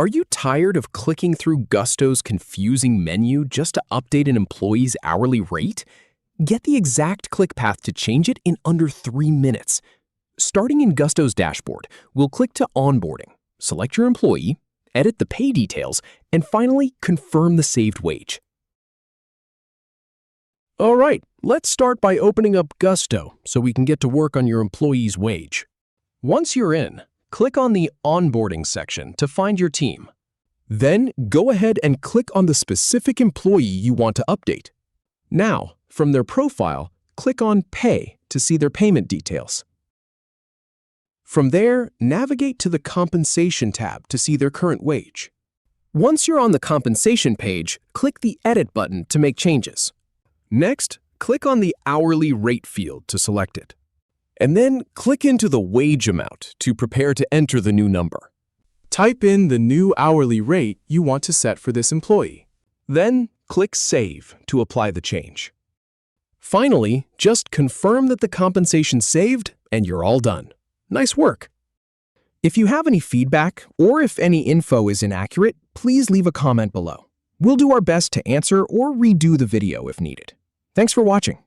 Are you tired of clicking through Gusto's confusing menu just to update an employee's hourly rate? Get the exact click path to change it in under 3 minutes. Starting in Gusto's dashboard, we'll click to Onboarding, select your employee, edit the pay details, and finally confirm the saved wage. All right, let's start by opening up Gusto so we can get to work on your employee's wage. Once you're in, click on the Onboarding section to find your team. Then go ahead and click on the specific employee you want to update. Now, from their profile, click on Pay to see their payment details. From there, navigate to the Compensation tab to see their current wage. Once you're on the Compensation page, click the Edit button to make changes. Next, click on the Hourly Rate field to select it. And then click into the wage amount to prepare to enter the new number. Type in the new hourly rate you want to set for this employee. Then click Save to apply the change. Finally, just confirm that the compensation's saved and you're all done. Nice work! If you have any feedback or if any info is inaccurate, please leave a comment below. We'll do our best to answer or redo the video if needed. Thanks for watching.